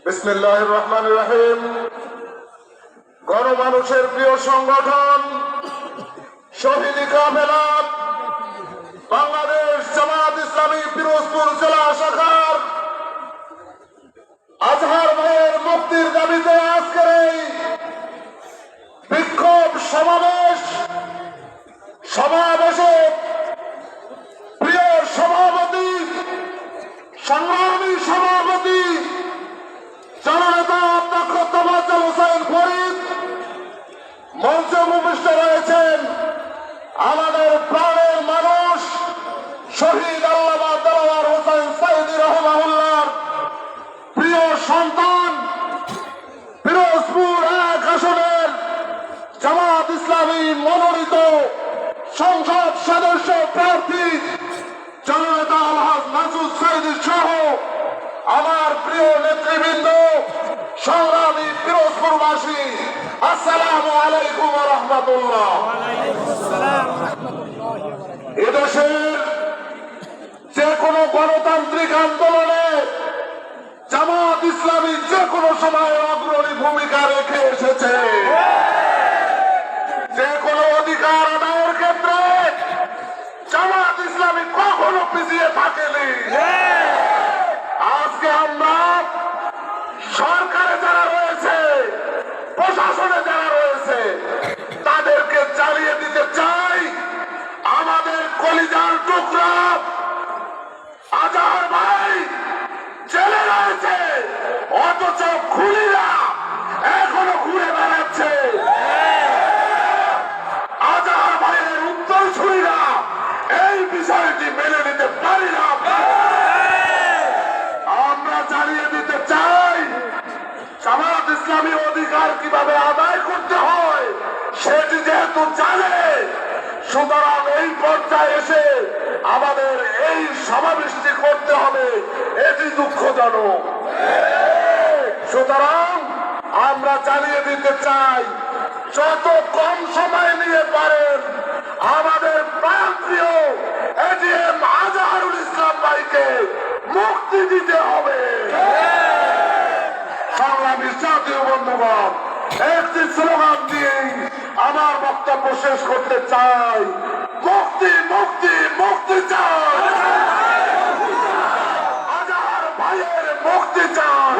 বিসমিল্লাহির রহমানির রহিম। গণমানুষের প্রিয় সংগঠন শহীদ কাফেলা বাংলাদেশ জামাত ইসলামী পিরোজপুর জেলা শাখার আজহার ভাইয়ের মুক্তির দাবিতে আজকের এই বিক্ষোভ সমাবেশে প্রিয় সভাপতি, সংগ্রামী সভাপতি জননেতা অধ্যক্ষ তোফাজ্জল হোসেন ফরিদ মঞ্চে উপবিষ্ট রয়েছেন। আমাদের প্রাণের মানুষ শহীদ আল্লামা দেলোয়ার হোসেন সাঈদী রাহিমাহুল্লাহর প্রিয় সন্তান পিরোজপুর 1 আসনের জামাত ইসলামী মনোনীত সংসদ সদস্য প্রার্থী জননেতা আলহাজ মাসুদ সাঈদী সহ আমার প্রিয় নেতৃবৃন্দ, সংগ্রামী পিরোজপুরবাসী, আসসালামু আলাইকুম ওয়া রাহমাতুল্লাহ। এদেশের যে কোনো গণতান্ত্রিক আন্দোলনে জামাত ইসলামী যে কোনো সময় অগ্রণী ভূমিকা রেখে এসেছে। যে কোনো অধিকার আদায়ের ক্ষেত্রে জামাত ইসলামী কখনো পিছিয়ে থাকেনি। আজকে আমরা সরকারে যারা রয়েছে, প্রশাসনে যারা রয়েছে, তাদেরকে জ্বালিয়ে দিতে চাই। আমাদের কলিজার টুকরা আজহার ভাই জেলে রয়েছে, অথচ খুনিরা এখনো ঘুরে বেড়াচ্ছে। আজহার ভাইয়ের উত্তরসূরিরা এই বিষয়টি মেনে নিতে পারি না। আমরা জানিয়ে দিতে চাই, জামাত ইসলামী অধিকার কিভাবে আদায় করতে হয় সেটি যেহেতু জানে, সুতরাং এই পর্যায়ে এসে আমাদের এই সমাবেশটি করতে হবে, এটি দুঃখজনক। সুতরাং আমরা জানিয়ে দিতে চাই, যত কম সময় নিয়ে পারেন আমাদের প্রাণপ্রিয় এজিএম আজহারুল ইসলাম ভাইকে মুক্তি দিতে হবে। সংগ্রামী জাতীয় বন্ধুগণ, একটি স্লোগান দিয়ে আমার বক্তব্য শেষ করতে চাই, মুক্তি মুক্তি মুক্তি চাই, আজহার ভাইয়ের মুক্তি চাই।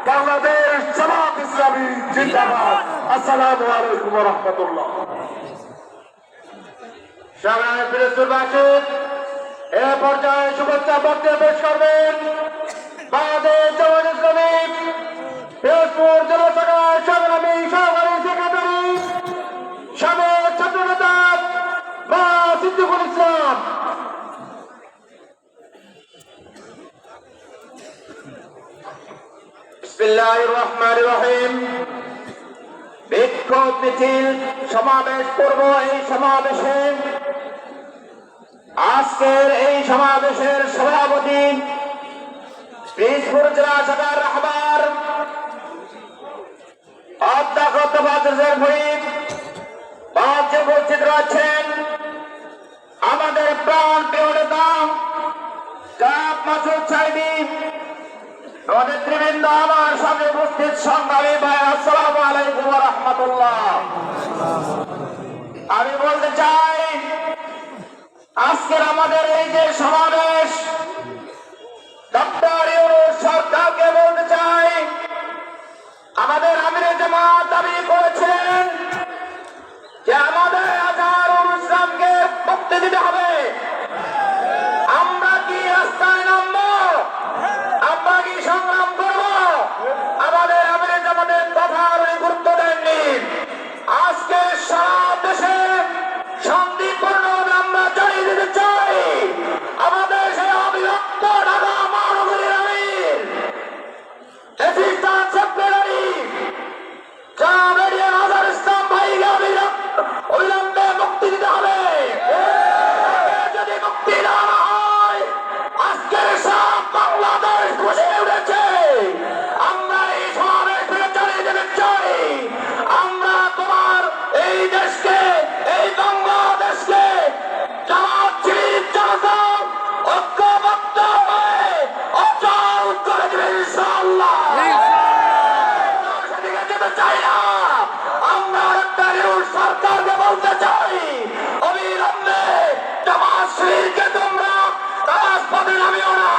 বাংলাদেশ জামাত ইসলামী জিন্দাবাদ। আসসালামু আলাইকুম ওয়া রাহমাতুল্লাহ। সংগ্রামী পিরোজপুরবাসী, এ পর্যায়ে শুভেচ্ছা বক্তব্য পেশ করবেন বাংলাদেশ জামাত ইসলামী পিরোজপুর জেলা শাখার সংগ্রামী সহকারী সেক্রেটারি সাবেক ছাত্রনেতা সিদ্দিকুল ইসলাম। বিসমিল্লাহির রহমানির রহিম। বিক্ষোভ মিছিল সমাবেশ করব। এই সমাবেশে আজকের এই সমাবেশের সভাপতি পিরোজপুর জেলা শাখার রাহবার অধ্যক্ষ তোফাজ্জল হোসেন ফরিদ, মঞ্চে উপস্থিত রয়েছেন আমাদের প্রাণ প্রিয় নেতা জনাব মাসুদ সাঈদী, নেতৃবৃন্দ, আমার সামনে উপস্থিত সংগ্রামী ভাই, আসসালামু আলাইকুম ওয়া রাহমাতুল্লাহ। আমি বলতে চাই, আজকের আমাদের এই যে সমাবেশ, ডক্টর ইউনূস সরকারকে বলতে চাই, আমাদের আমিরে জামাত দাবি করেছিলেন যে আমাদের আজহারুল ইসলামকে মুক্তি দিতে হবে। আমরা কি রাস্তায় নামবো? আমরা কি সংগ্রাম করব? আমাদের আমিরে জামাতের কথার গুরুত্ব দেননি। আজকে সারা দেশে শান্তিপূর্ণ আমরা জানিয়ে দিতে চাই, আমাদের সেই অবিভক্ত ঢাকা মহানগরীর আমির সেক্রেটারি জনাব এজিএম আজহারুল ইসলাম ভাইকে চাই না। আমরা একটা নিউজ সরকারকে বলতে চাই, অবিলম্বে জামাত শিবিরকে তোমরা রাজপথে নামিও না।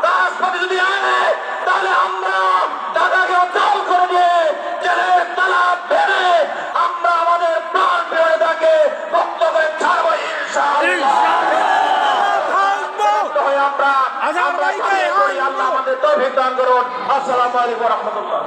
রাজপথে যদি আনে তাহলে আমরা তাদেরকে চাল করে দিয়ে জেলের তালা ফেলে আমরা আমাদের প্রাণ ফেলে তাকে মুক্ত করে ছাড়বো ইনশাআল্লাহ। আমরা আল্লাহ আমাদের তৌফিক দান করুন। আসসালামু আলাইকুম ওয়া রাহমাতুল্লাহ।